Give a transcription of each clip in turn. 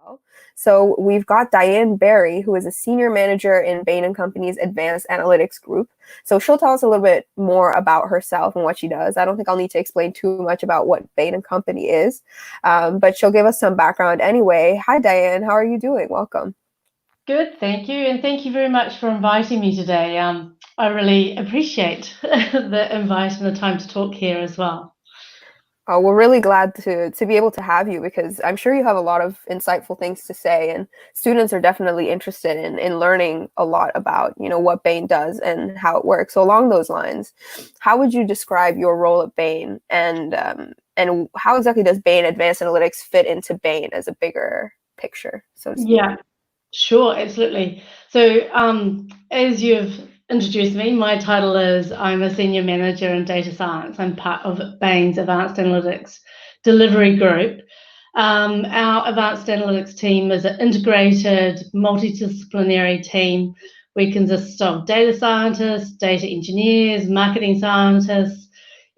well. So we've got Diane Berry, who is a senior manager in Bain and Company's advanced analytics group. So she'll tell us a little bit more about herself and what she does. I don't think I'll need to explain too much about what Bain and Company is, but she'll give us some background anyway. Hi, Diane. How are you doing? Welcome. Good, thank you. And thank you very much for inviting me today. I really appreciate the invite and the time to talk here as well. We're really glad to be able to have you because I'm sure you have a lot of insightful things to say, and students are definitely interested in learning a lot about, what Bain does and how it works. So along those lines, how would you describe your role at Bain, and how exactly does Bain Advanced Analytics fit into Bain as a bigger picture, so to speak? Yeah, sure, absolutely. So as you've introduced me, my title is I'm a senior manager in data science. I'm part of Bain's Advanced Analytics Delivery Group. Our Advanced Analytics team is an integrated, multidisciplinary team. We consist of data scientists, data engineers, marketing scientists,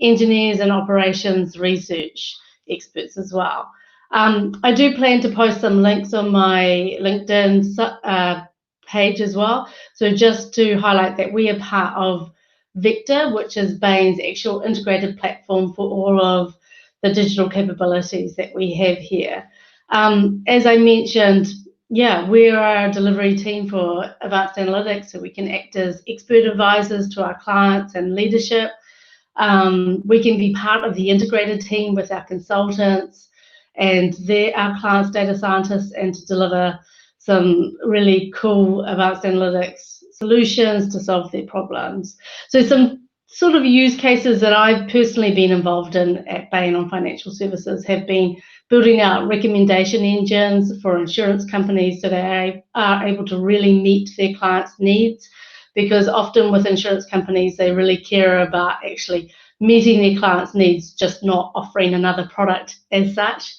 engineers, and operations research experts as well. I do plan to post some links on my LinkedIn page as well. So just to highlight that we are part of Vector, which is Bain's actual integrated platform for all of the digital capabilities that we have here. As I mentioned, we are a delivery team for advanced analytics, so we can act as expert advisors to our clients and leadership. We can be part of the integrated team with our consultants and our clients' data scientists, and to deliver some really cool advanced analytics solutions to solve their problems. So some sort of use cases that I've personally been involved in at Bain on financial services have been building out recommendation engines for insurance companies so they are able to really meet their clients' needs, because often with insurance companies, they really care about actually meeting their clients' needs, just not offering another product as such.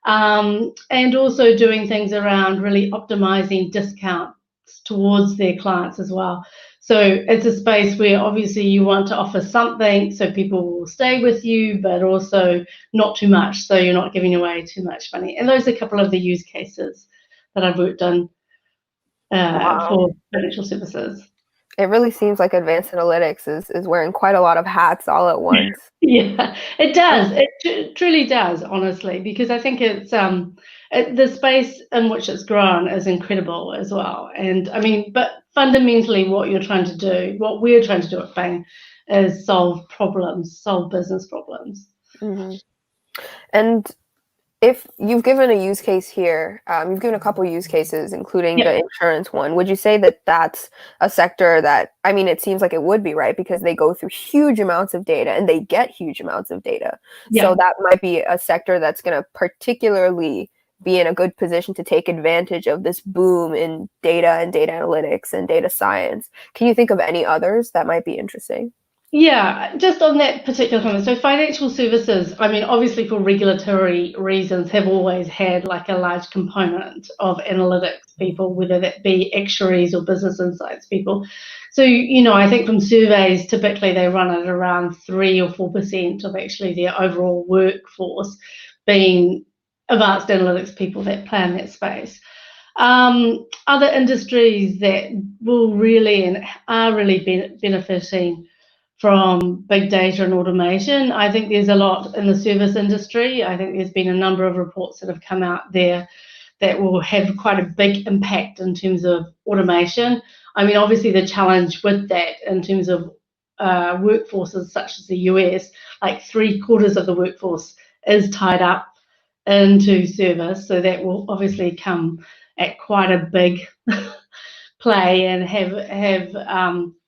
And also doing things around really optimizing discounts towards their clients as well. So it's a space where obviously you want to offer something so people will stay with you, but also not too much, so you're not giving away too much money. And those are a couple of the use cases that I've worked on for financial services. It really seems like advanced analytics is wearing quite a lot of hats all at once. Yeah, it does. It truly does, honestly, because I think it's the space in which it's grown is incredible as well. And I mean, but fundamentally what we're trying to do at Bain is solve business problems. Mm-hmm. And if you've given a use case here, you've given a couple use cases, including the insurance one. Would you say that that's a sector that, I mean, it seems like it would be, right? Because they go through huge amounts of data and they get huge amounts of data. So that might be a sector that's going to particularly be in a good position to take advantage of this boom in data and data analytics and data science. Can you think of any others that might be interesting? Yeah, just on that particular comment. So financial services, I mean, obviously for regulatory reasons, have always had like a large component of analytics people, whether that be actuaries or business insights people. So, I think from surveys, typically they run at around 3 or 4% of actually their overall workforce being advanced analytics people that play in that space. Other industries that will really and are really benefiting from big data and automation, I think there's a lot in the service industry. I think there's been a number of reports that have come out there that will have quite a big impact in terms of automation. I mean, obviously the challenge with that in terms of workforces such as the US, like 3/4 of the workforce is tied up into service. So that will obviously come at quite a big play and have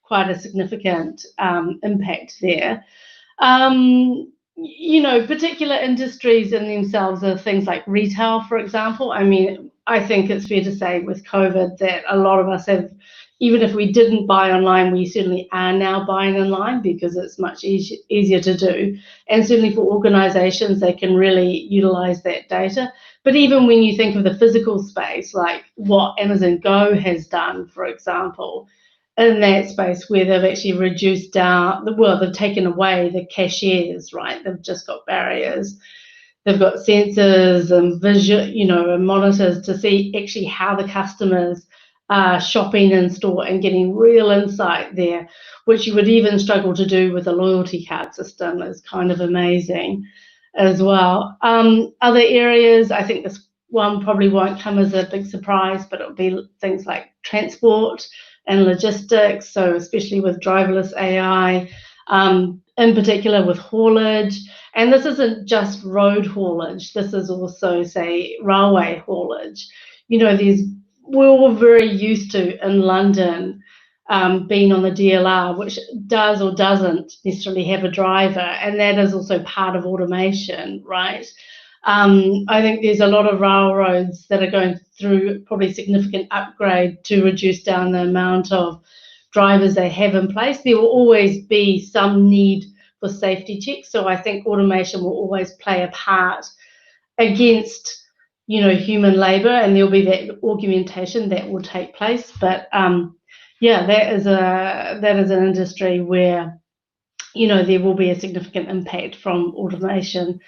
quite a significant impact there. Particular industries in themselves are things like retail, for example. I mean, I think it's fair to say with COVID that a lot of us have, even if we didn't buy online, we certainly are now buying online because it's much easier to do. And certainly for organizations, they can really utilize that data. But even when you think of the physical space, like what Amazon Go has done, for example, in that space where they've actually reduced down, they've taken away the cashiers, right? They've just got barriers. They've got sensors and and monitors to see actually how the customers are shopping in store and getting real insight there, which you would even struggle to do with a loyalty card system. Is kind of amazing as well. Other areas, I think this one probably won't come as a big surprise, but it'll be things like transport and logistics. So especially with driverless AI, in particular with haulage. And this isn't just road haulage. This is also, say, railway haulage. We're all very used to in London being on the DLR, which does or doesn't necessarily have a driver, and that is also part of automation, right? I think there's a lot of railroads that are going through probably significant upgrade to reduce down the amount of drivers they have in place. There will always be some need for safety checks, so I think automation will always play a part against human labor, and there'll be that augmentation that will take place. But that is an industry where there will be a significant impact from automation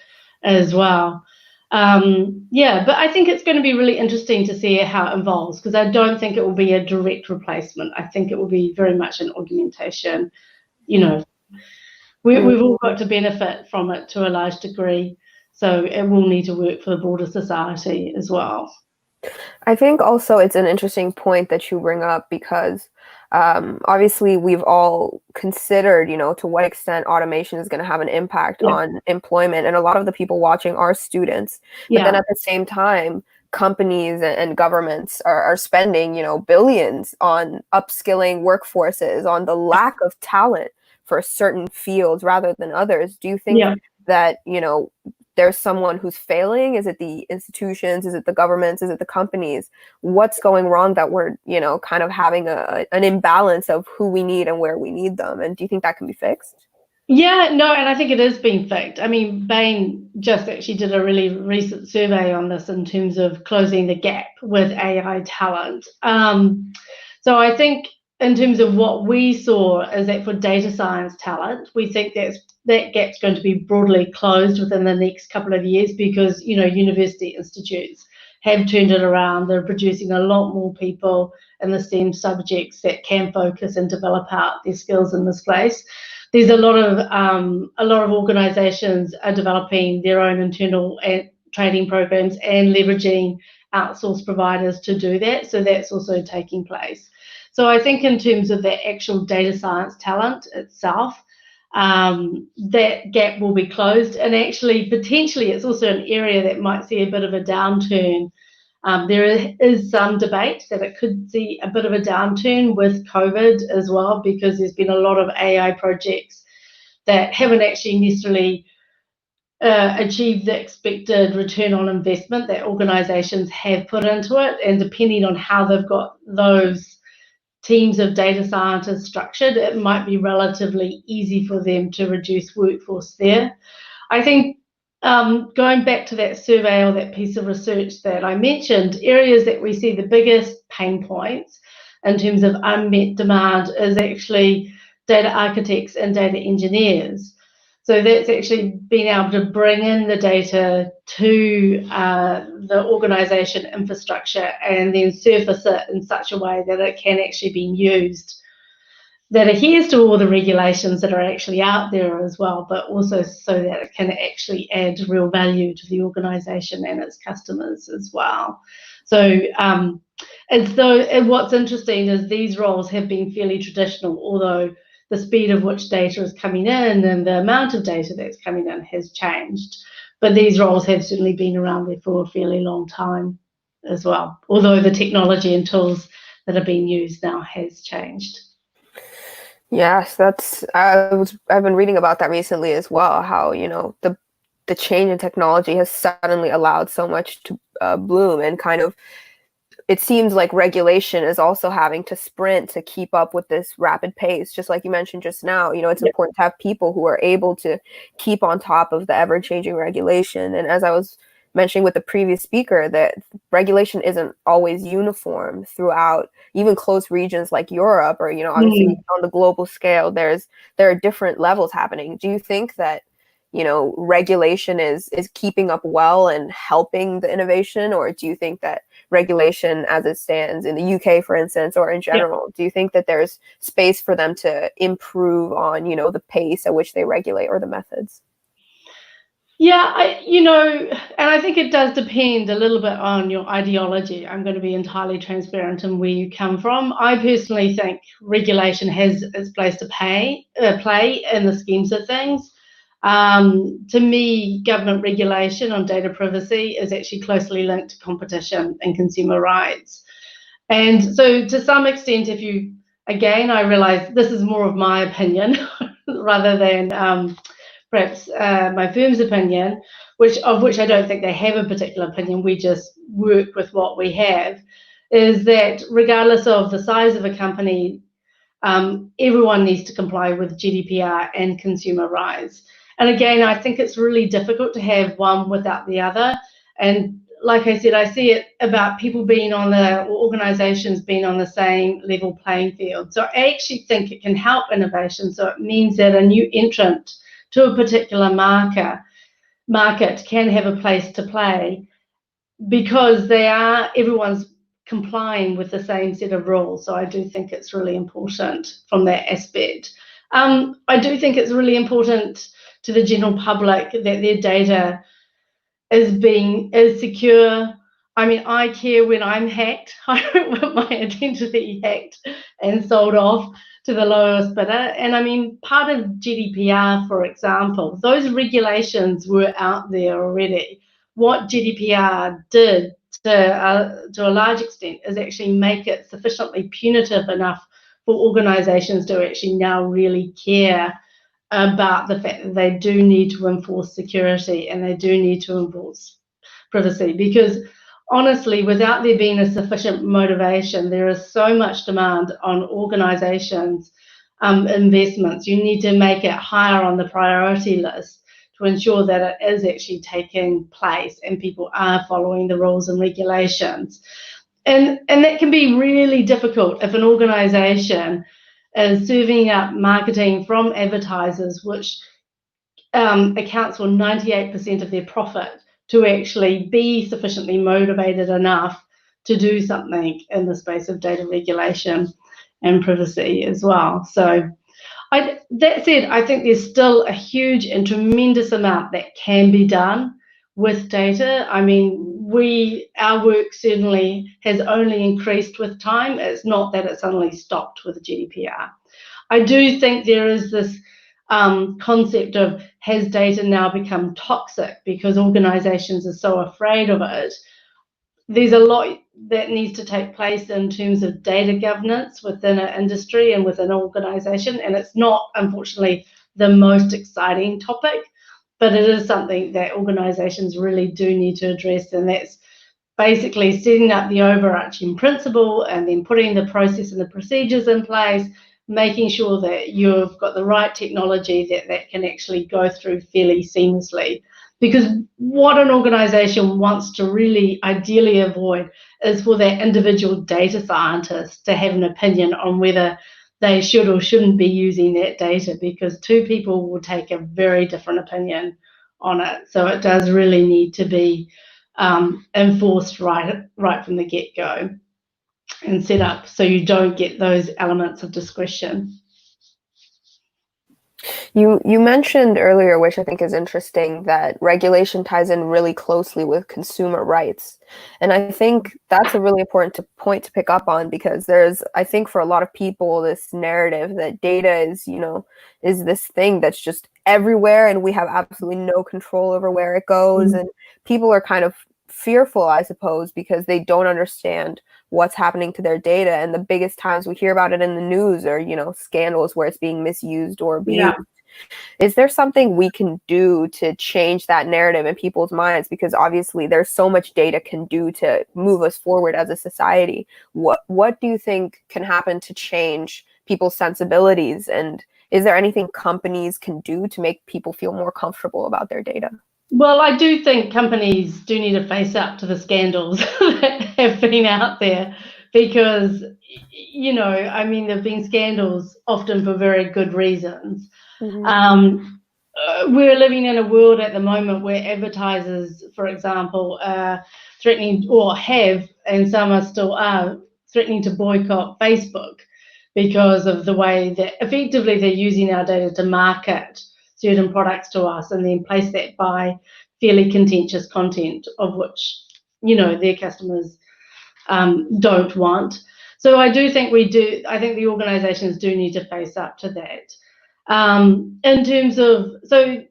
as well. But I think it's going to be really interesting to see how it evolves, because I don't think it will be a direct replacement. I think it will be very much an augmentation. We've all got to benefit from it to a large degree, so it will need to work for the broader society as well. I think also it's an interesting point that you bring up, because obviously we've all considered, to what extent automation is going to have an impact on employment. And a lot of the people watching are students. But then at the same time, companies and governments are spending, billions on upskilling workforces, on the lack of talent for certain fields rather than others. Do you think that, there's someone who's failing? Is it the institutions? Is it the governments? Is it the companies? What's going wrong that we're, kind of having an imbalance of who we need and where we need them? And do you think that can be fixed? Yeah, no, and I think it is being fixed. I mean, Bain just actually did a really recent survey on this in terms of closing the gap with AI talent. So I think in terms of what we saw is that for data science talent, we think that gap's going to be broadly closed within the next couple of years, because university institutes have turned it around. They're producing a lot more people in the STEM subjects that can focus and develop out their skills in this place. There's a lot of organisations are developing their own internal training programs and leveraging outsourced providers to do that. So that's also taking place. So I think in terms of the actual data science talent itself, that gap will be closed. And actually, potentially, it's also an area that might see a bit of a downturn. There is some debate that it could see a bit of a downturn with COVID as well, because there's been a lot of AI projects that haven't actually necessarily achieved the expected return on investment that organisations have put into it. And depending on how they've got those teams of data scientists structured, it might be relatively easy for them to reduce workforce there. I think going back to that survey or that piece of research that I mentioned, areas that we see the biggest pain points in terms of unmet demand is actually data architects and data engineers. So that's actually being able to bring in the data to the organisation infrastructure and then surface it in such a way that it can actually be used, that adheres to all the regulations that are actually out there as well, but also so that it can actually add real value to the organisation and its customers as well. So what's interesting is these roles have been fairly traditional, although the speed of which data is coming in and the amount of data that's coming in has changed. But these roles have certainly been around there for a fairly long time as well, although the technology and tools that are being used now has changed. Yes, I've been reading about that recently as well, how, the change in technology has suddenly allowed so much to bloom, and kind of it seems like regulation is also having to sprint to keep up with this rapid pace. Just like you mentioned just now, it's important to have people who are able to keep on top of the ever-changing regulation. And as I was mentioning with the previous speaker, that regulation isn't always uniform throughout even close regions like Europe, or, obviously on the global scale, there are different levels happening. Do you think that, regulation is keeping up well and helping the innovation, or do you think that regulation as it stands in the UK, for instance, or in general, do you think that there's space for them to improve on, the pace at which they regulate or the methods? Yeah, and I think it does depend a little bit on your ideology. I'm going to be entirely transparent in where you come from. I personally think regulation has its place to play in the schemes of things. To me, government regulation on data privacy is actually closely linked to competition and consumer rights. And so to some extent, again, I realize this is more of my opinion rather than perhaps my firm's opinion, of which I don't think they have a particular opinion, we just work with what we have, is that regardless of the size of a company, everyone needs to comply with GDPR and consumer rights. And again, I think it's really difficult to have one without the other. And like I said, I see it about people or organizations being on the same level playing field. So I actually think it can help innovation. So it means that a new entrant to a particular market can have a place to play because everyone's complying with the same set of rules. So I do think it's really important from that aspect. I do think it's really important to the general public that their data is secure. I mean, I care when I'm hacked. I don't want my identity hacked and sold off to the lowest bidder. And I mean, part of GDPR, for example, those regulations were out there already. What GDPR did to a large extent is actually make it sufficiently punitive enough for organizations to actually now really care about the fact that they do need to enforce security and they do need to enforce privacy, because honestly, without there being a sufficient motivation, there is so much demand on organizations' investments. You need to make it higher on the priority list to ensure that it is actually taking place and people are following the rules and regulations. And that can be really difficult if an organization is serving up marketing from advertisers, which accounts for 98% of their profit, to actually be sufficiently motivated enough to do something in the space of data regulation and privacy as well. So that said, I think there's still a huge and tremendous amount that can be done with data. I mean, our work certainly has only increased with time. It's not that it's suddenly stopped with GDPR. I do think there is this concept of, has data now become toxic because organizations are so afraid of it? There's a lot that needs to take place in terms of data governance within an industry and within an organization, and it's not, unfortunately, the most exciting topic, but it is something that organizations really do need to address, and that's basically setting up the overarching principle and then putting the process and the procedures in place, making sure that you've got the right technology that can actually go through fairly seamlessly. Because what an organization wants to really ideally avoid is for that individual data scientist to have an opinion on whether they should or shouldn't be using that data, because two people will take a very different opinion on it. So it does really need to be enforced right from the get-go and set up so you don't get those elements of discretion. You mentioned earlier, which I think is interesting, that regulation ties in really closely with consumer rights. And I think that's a really important point to pick up on, because there's, I think for a lot of people, this narrative that data is, is this thing that's just everywhere and we have absolutely no control over where it goes. Mm-hmm. And people are kind of fearful, I suppose, because they don't understand what's happening to their data. And the biggest times we hear about it in the news are, scandals where it's being misused or abused. Yeah. Is there something we can do to change that narrative in people's minds? Because obviously there's so much data can do to move us forward as a society. What do you think can happen to change people's sensibilities? And is there anything companies can do to make people feel more comfortable about their data? Well, I do think companies do need to face up to the scandals that have been out there, because, there have been scandals often for very good reasons. Mm-hmm. we're living in a world at the moment where advertisers, for example, are threatening, or have, and some are still are, threatening to boycott Facebook because of the way that effectively they're using our data to market certain products to us and then place that by fairly contentious content, of which, their customers don't want. So I do think I think the organisations do need to face up to that. In terms of, so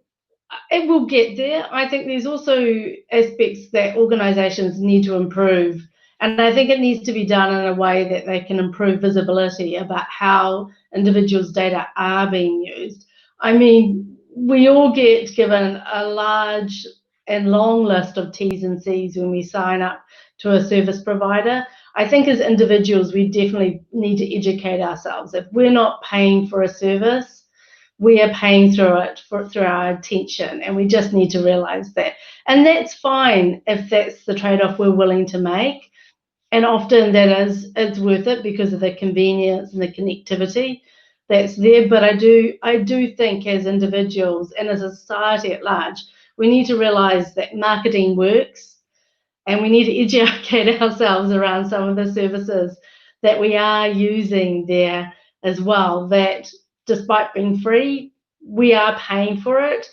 it will get there. I think there's also aspects that organisations need to improve, and I think it needs to be done in a way that they can improve visibility about how individuals' data are being used. I mean, we all get given a large and long list of T's and C's when we sign up to a service provider. I think as individuals, we definitely need to educate ourselves. If we're not paying for a service, we are paying through our attention, and we just need to realize that. And that's fine if that's the trade-off we're willing to make. And often it's worth it because of the convenience and the connectivity that's there. But I do think as individuals and as a society at large, we need to realize that marketing works, and we need to educate ourselves around some of the services that we are using there as well, that despite being free, we are paying for it.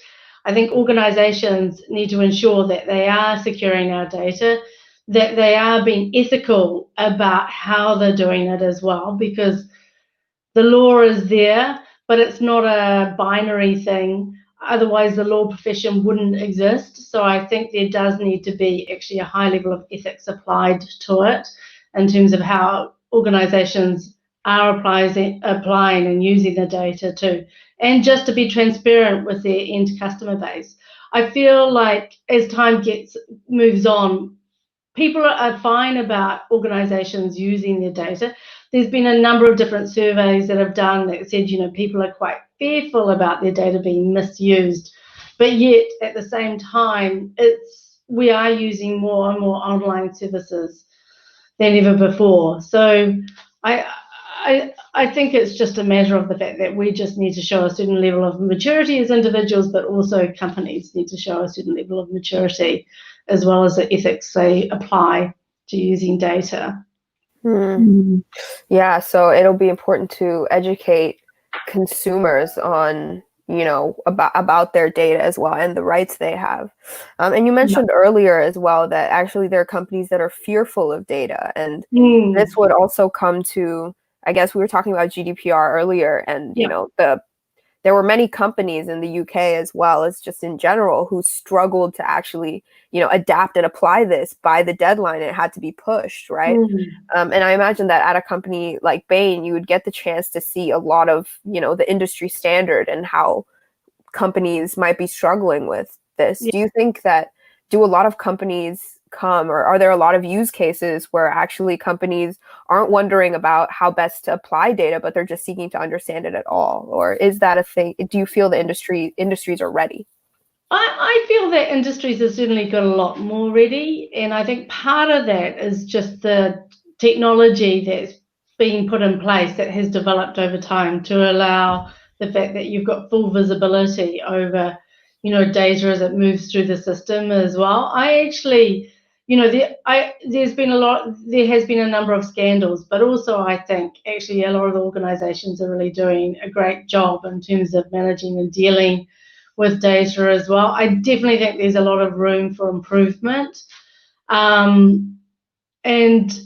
I think organisations need to ensure that they are securing our data, that they are being ethical about how they're doing it as well, because the law is there, but it's not a binary thing. Otherwise, the law profession wouldn't exist. So I think there does need to be actually a high level of ethics applied to it in terms of how organisations are applying and using the data too, and just to be transparent with their end customer base. I feel like as time moves on, people are fine about organisations using their data. There's been a number of different surveys that have done that said, people are quite fearful about their data being misused, but yet at the same time, we are using more and more online services than ever before. So I think it's just a matter of the fact that we just need to show a certain level of maturity as individuals, but also companies need to show a certain level of maturity as well as the ethics they apply to using data. Yeah, so it'll be important to educate consumers on, about their data as well and the rights they have. And you mentioned earlier as well that actually there are companies that are fearful of data, and this would also come to, I guess we were talking about GDPR earlier, and there were many companies in the UK as well as just in general who struggled to actually, adapt and apply this by the deadline. It had to be pushed, right? And I imagine that at a company like Bain, you would get the chance to see a lot of, the industry standard and how companies might be struggling with this. Do you think do a lot of companies come, or are there a lot of use cases where actually companies aren't wondering about how best to apply data, but they're just seeking to understand it at all? Or is that a thing? Do you feel the industries are ready? I feel that industries have certainly got a lot more ready, and I think part of that is just the technology that's being put in place that has developed over time to allow the fact that you've got full visibility over, data as it moves through the system as well. I actually, there has been a number of scandals, but also I think actually a lot of the organisations are really doing a great job in terms of managing and dealing with data as well. I definitely think there's a lot of room for improvement. And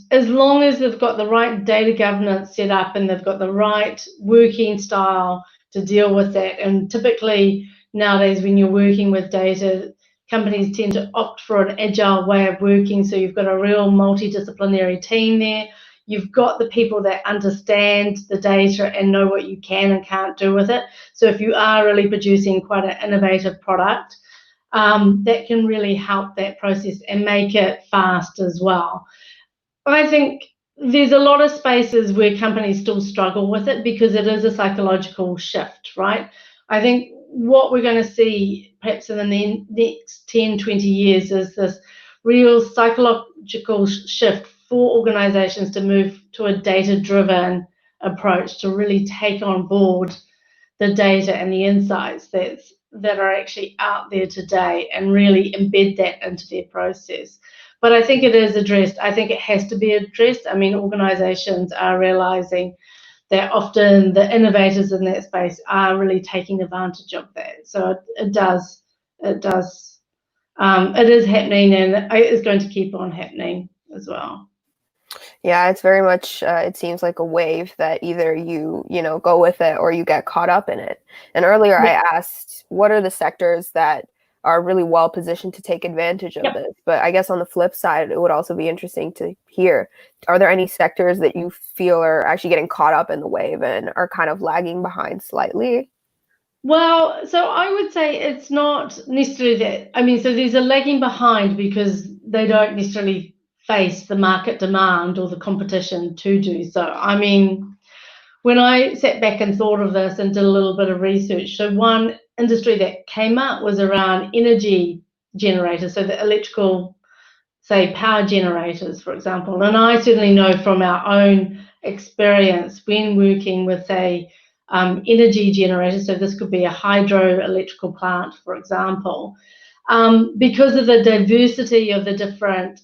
as long as they've got the right data governance set up and they've got the right working style to deal with that, and typically nowadays when you're working with data, companies tend to opt for an agile way of working, so you've got a real multidisciplinary team there. You've got the people that understand the data and know what you can and can't do with it. So if you are really producing quite an innovative product, that can really help that process and make it fast as well. I think there's a lot of spaces where companies still struggle with it because it is a psychological shift, right? I think what we're going to see perhaps in the next 10, 20 years is this real psychological shift for organizations to move to a data-driven approach, to really take on board the data and the insights that are actually out there today and really embed that into their process. But I think it is addressed. I think it has to be addressed. I mean, organizations are realizing that often the innovators in that space are really taking advantage of that. So it is happening, and it is going to keep on happening as well. Yeah, it's very much, it seems like a wave that either you know, go with it or you get caught up in it. And earlier I asked, what are the sectors that are really well positioned to take advantage of this? But I guess on the flip side, it would also be interesting to hear, are there any sectors that you feel are actually getting caught up in the wave and are kind of lagging behind slightly? Well, so I would say it's not necessarily that. I mean, so there's a lagging behind because they don't necessarily face the market demand or the competition to do so. I mean, when I sat back and thought of this and did a little bit of research, so one industry that came up was around energy generators, so the electrical, say, power generators, for example. And I certainly know from our own experience when working with, say, energy generators, so this could be a hydroelectrical plant, for example, because of the diversity of the different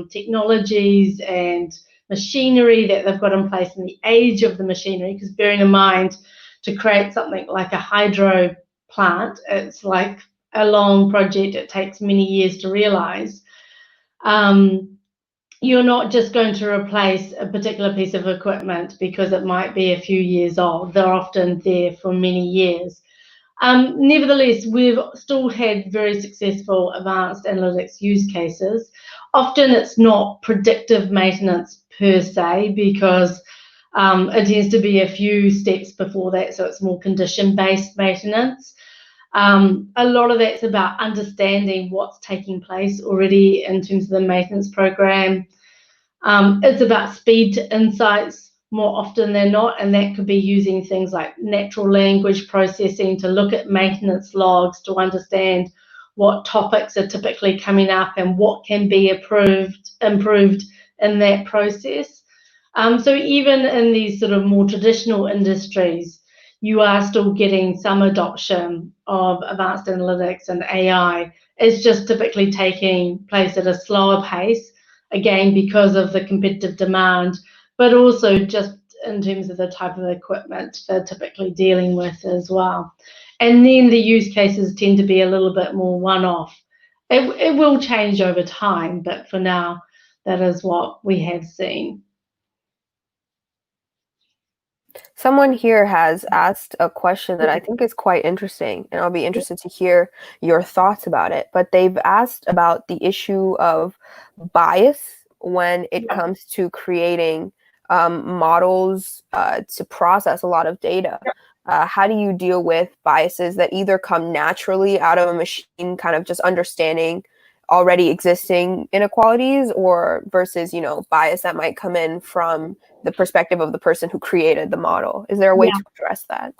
technologies and machinery that they've got in place and the age of the machinery, because bearing in mind, to create something like a hydro plant, it's like a long project. It takes many years to realize. You're not just going to replace a particular piece of equipment because it might be a few years old. They're often there for many years. Nevertheless, we've still had very successful advanced analytics use cases. Often it's not predictive maintenance per se, because it tends to be a few steps before that, so it's more condition-based maintenance. A lot of that's about understanding what's taking place already in terms of the maintenance program. It's about speed to insights more often than not, and that could be using things like natural language processing to look at maintenance logs to understand what topics are typically coming up and what can be improved in that process. So even in these sort of more traditional industries, you are still getting some adoption of advanced analytics and AI. It's just typically taking place at a slower pace, again, because of the competitive demand, but also just in terms of the type of equipment they're typically dealing with as well. And then the use cases tend to be a little bit more one-off. It will change over time, but for now, that is what we have seen. Someone here has asked a question that I think is quite interesting, and I'll be interested to hear your thoughts about it. But they've asked about the issue of bias when it comes to creating models to process a lot of data. How do you deal with biases that either come naturally out of a machine, kind of just understanding already existing inequalities, or versus, you know, bias that might come in from the perspective of the person who created the model? Is there a way to address that?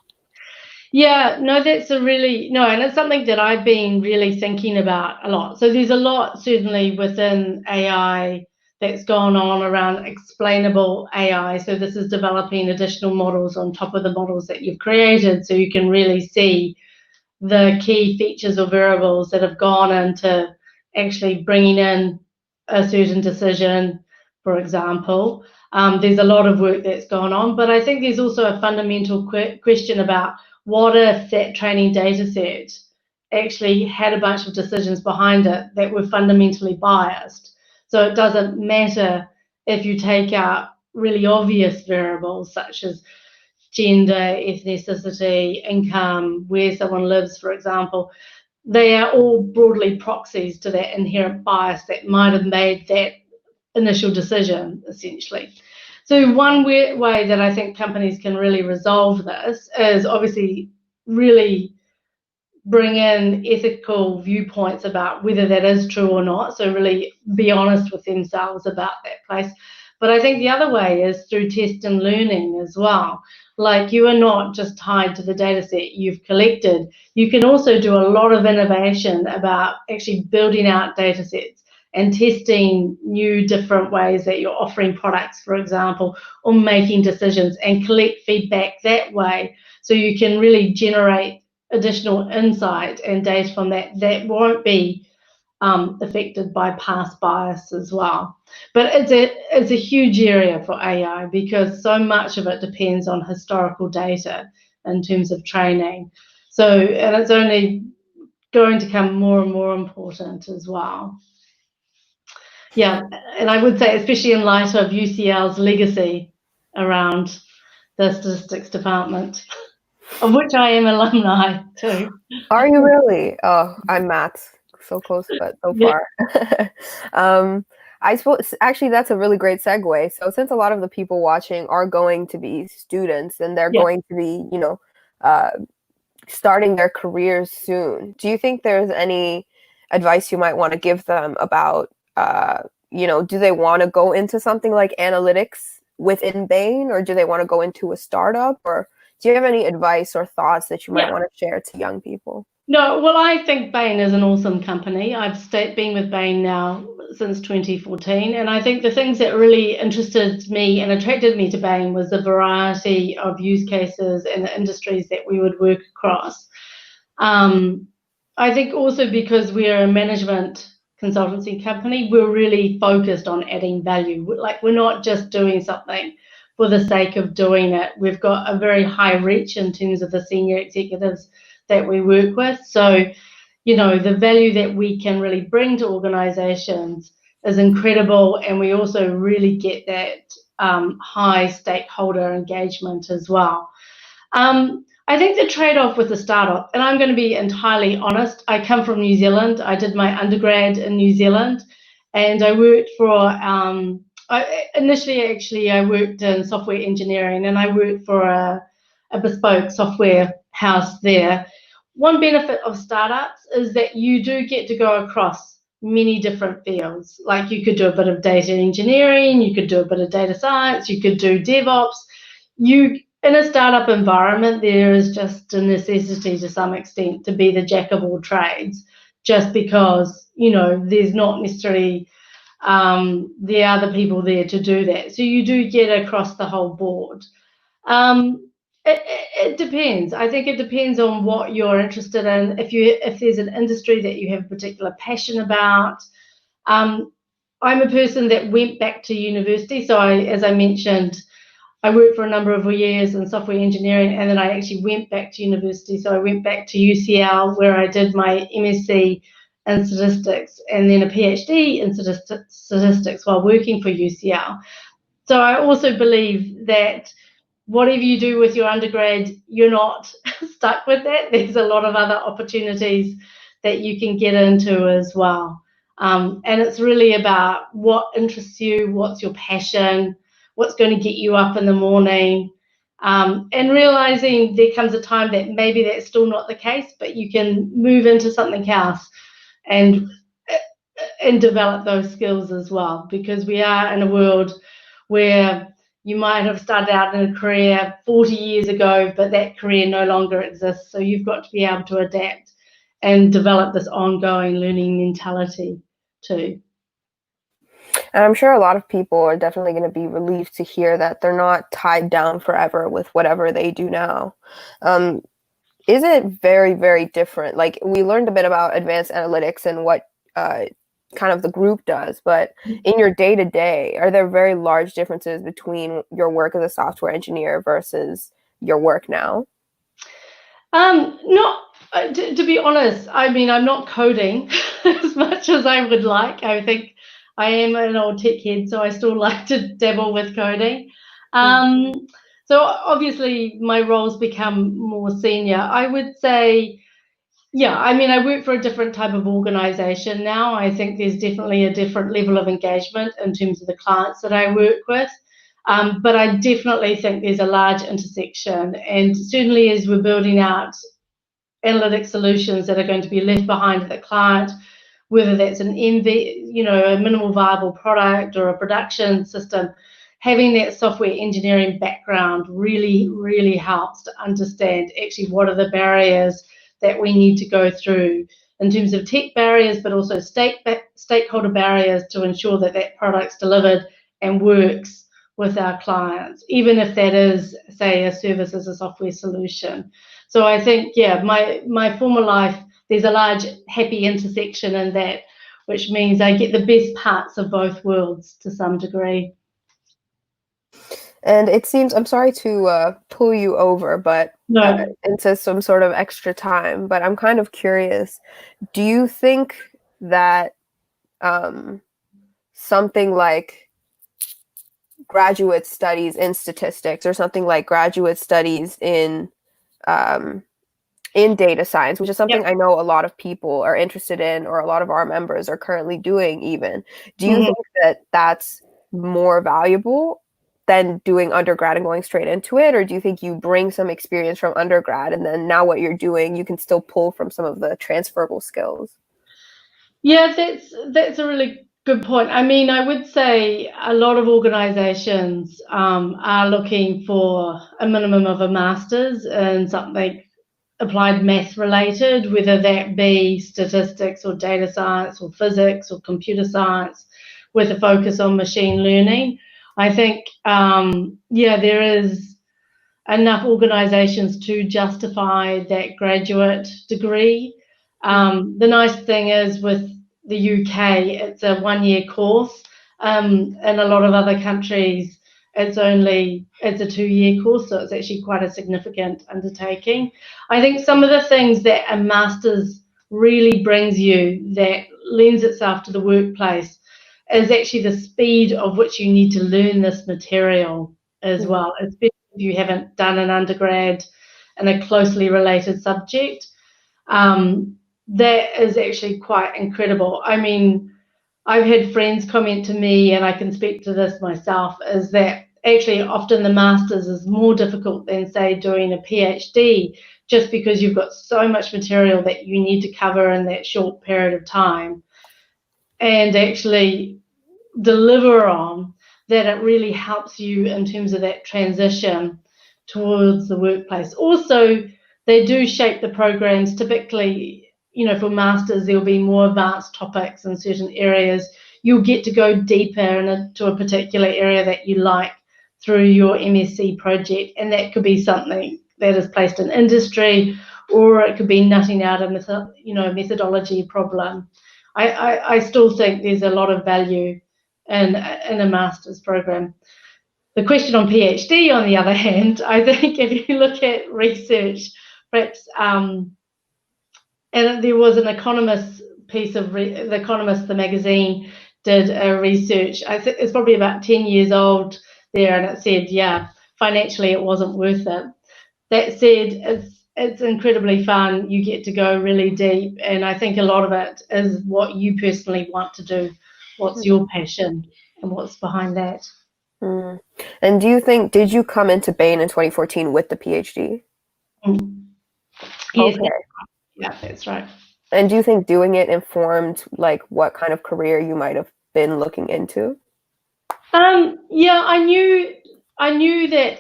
Yeah, no, and it's something that I've been really thinking about a lot. So there's a lot certainly within AI that's gone on around explainable AI. So this is developing additional models on top of the models that you've created, so you can really see the key features or variables that have gone into actually bringing in a certain decision, for example. There's a lot of work that's gone on, but I think there's also a fundamental question about what if that training data set actually had a bunch of decisions behind it that were fundamentally biased. So it doesn't matter if you take out really obvious variables such as gender, ethnicity, income, where someone lives, for example. They are all broadly proxies to that inherent bias that might have made that initial decision, essentially. So one way that I think companies can really resolve this is obviously really bring in ethical viewpoints about whether that is true or not. So really be honest with themselves about that place. But I think the other way is through test and learning as well. Like, you are not just tied to the data set you've collected. You can also do a lot of innovation about actually building out data sets and testing new different ways that you're offering products, for example, or making decisions, and collect feedback that way, so you can really generate additional insight and data from that won't be affected by past bias as well. But it's a huge area for AI because so much of it depends on historical data in terms of training. So, and it's only going to become more and more important as well. Yeah, and I would say, especially in light of UCL's legacy around the statistics department, of which I am alumni too. Are you really? Oh, I'm maths. So close, but so far. I suppose actually that's a really great segue. So since a lot of the people watching are going to be students and they're going to be, starting their careers soon, do you think there's any advice you might want to give them about, do they want to go into something like analytics within Bain, or do they want to go into a startup, or do you have any advice or thoughts that you might want to share to young people? No, well, I think Bain is an awesome company. I've been with Bain now since 2014, and I think the things that really interested me and attracted me to Bain was the variety of use cases and the industries that we would work across. I think also because we are a management consultancy company, we're really focused on adding value. Like, we're not just doing something for the sake of doing it. We've got a very high reach in terms of the senior executives that we work with. So, the value that we can really bring to organizations is incredible. And we also really get that high stakeholder engagement as well. I think the trade-off with the startup, and I'm going to be entirely honest, I come from New Zealand. I did my undergrad in New Zealand, and I worked for, initially actually I worked in software engineering, and I worked for a bespoke software house there. One benefit of startups is that you do get to go across many different fields. Like, you could do a bit of data engineering, you could do a bit of data science, you could do DevOps. In a startup environment, there is just a necessity to some extent to be the jack of all trades, just because, there's not necessarily the other people there to do that. So you do get across the whole board. It depends. I think it depends on what you're interested in. If there's an industry that you have a particular passion about. I'm a person that went back to university. So as I mentioned, I worked for a number of years in software engineering, and then I actually went back to university. So I went back to UCL, where I did my MSc in statistics and then a PhD in statistics while working for UCL. So I also believe that whatever you do with your undergrad, you're not stuck with that. There's a lot of other opportunities that you can get into as well. And it's really about what interests you, what's your passion, what's going to get you up in the morning, and realizing there comes a time that maybe that's still not the case, but you can move into something else and develop those skills as well, because we are in a world where you might have started out in a career 40 years ago, but that career no longer exists. So you've got to be able to adapt and develop this ongoing learning mentality too. And I'm sure a lot of people are definitely going to be relieved to hear that they're not tied down forever with whatever they do now. Is it very, very different? Like, we learned a bit about advanced analytics and what kind of the group does, but in your day-to-day, are there very large differences between your work as a software engineer versus your work now? Not to be honest. I mean, I'm not coding as much as I would like. I think I am an old tech head, so I still like to dabble with coding. So obviously my roles become more senior. I would say, yeah, I mean, I work for a different type of organization now. I think there's definitely a different level of engagement in terms of the clients that I work with. But I definitely think there's a large intersection. And certainly as we're building out analytic solutions that are going to be left behind at the client, whether that's an a minimal viable product or a production system, having that software engineering background really, really helps to understand actually what are the barriers that we need to go through in terms of tech barriers, but also stakeholder barriers to ensure that that product's delivered and works with our clients, even if that is, say, a service as a software solution. So I think, yeah, my former life, there's a large happy intersection in that, which means I get the best parts of both worlds to some degree. And it seems, I'm sorry to pull you over, but No. into some sort of extra time, but I'm kind of curious. Do you think that something like graduate studies in statistics or something like graduate studies um, in data science, which is something Yep. I know a lot of people are interested in, or a lot of our members are currently doing even. Do you Mm-hmm. think that that's more valuable than doing undergrad and going straight into it? Or do you think you bring some experience from undergrad and then now what you're doing, you can still pull from some of the transferable skills? Yeah, that's a really good point. I mean, I would say a lot of organizations are looking for a minimum of a master's in something applied math related, whether that be statistics or data science or physics or computer science with a focus on machine learning. I think, yeah, there is enough organizations to justify that graduate degree. The nice thing is with the UK, it's a 1 year course. In a lot of other countries, it's a 2 year course, so it's actually quite a significant undertaking. I think some of the things that a master's really brings you that lends itself to the workplace is actually the speed of which you need to learn this material as well, especially if you haven't done an undergrad in a closely related subject. That is actually quite incredible. I mean, I've had friends comment to me, and I can speak to this myself, is that actually often the master's is more difficult than, say, doing a PhD, just because you've got so much material that you need to cover in that short period of time and actually deliver on, that it really helps you in terms of that transition towards the workplace. Also, they do shape the programs. Typically, for masters, there'll be more advanced topics in certain areas. You'll get to go deeper into a particular area that you like through your MSc project, and that could be something that is placed in industry, or it could be nutting out a methodology problem. I still think there's a lot of value in a master's program. The question on PhD, on the other hand, I think if you look at research, perhaps, and there was an Economist piece of The Economist, the magazine, did a research. I think it's probably about 10 years old there, and it said, yeah, financially it wasn't worth it. That said, it's incredibly fun. You get to go really deep, and I think a lot of it is what you personally want to do. What's your passion and what's behind that? Mm. And did you come into Bain in 2014 with the PhD? Yes, Okay. yeah, that's right. And do you think doing it informed like what kind of career you might have been looking into? Yeah, I knew that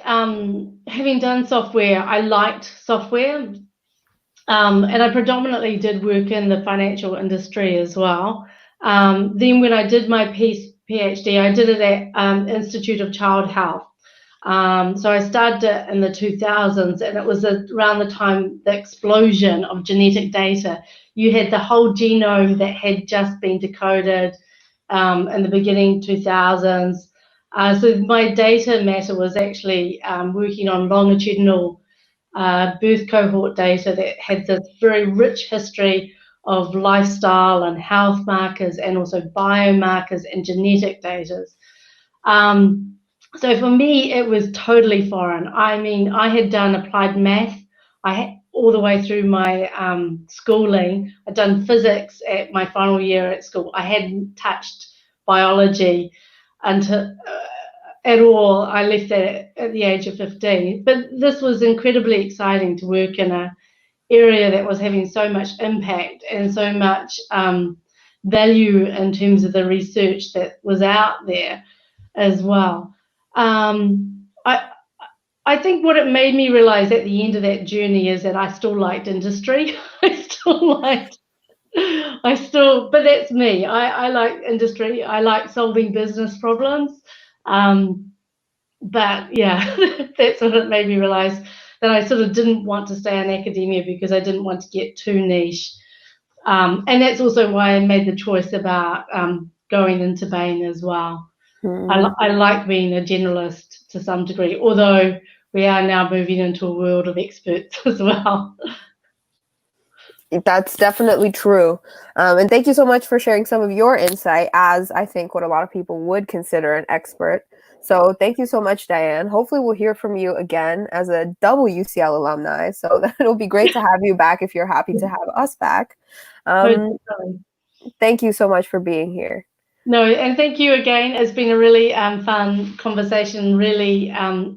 having done software, I liked software, and I predominantly did work in the financial industry as well. Then when I did my PhD, I did it at Institute of Child Health. So I started it in the 2000s, and it was around the time the explosion of genetic data. You had the whole genome that had just been decoded in the beginning 2000s. So my data matter was actually working on longitudinal birth cohort data that had this very rich history of lifestyle and health markers, and also biomarkers and genetic data. So for me, it was totally foreign. I mean, I had done applied math. I had all the way through my schooling. I'd done physics at my final year at school. I hadn't touched biology until at all. I left that at the age of 15. But this was incredibly exciting to work in an area that was having so much impact and so much value in terms of the research that was out there as well. I think what it made me realize at the end of that journey is that I still liked industry. But that's me. I like industry. I like solving business problems. But yeah, that's what it made me realize. that I sort of didn't want to stay in academia because I didn't want to get too niche. And that's also why I made the choice about going into Bain as well. I like being a generalist to some degree, although we are now moving into a world of experts as well. That's definitely true. And thank you so much for sharing some of your insight as I think what a lot of people would consider an expert. So thank you so much, Diane. Hopefully we'll hear from you again as a double UCL alumni. So it'll be great to have you back if you're happy to have us back. Thank you so much for being here. No, and thank you again. It's been a really fun conversation, really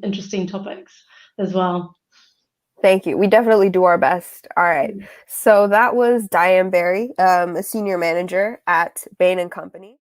interesting topics as well. Thank you. We definitely do our best. All right. So that was Diane Berry, a senior manager at Bain & Company.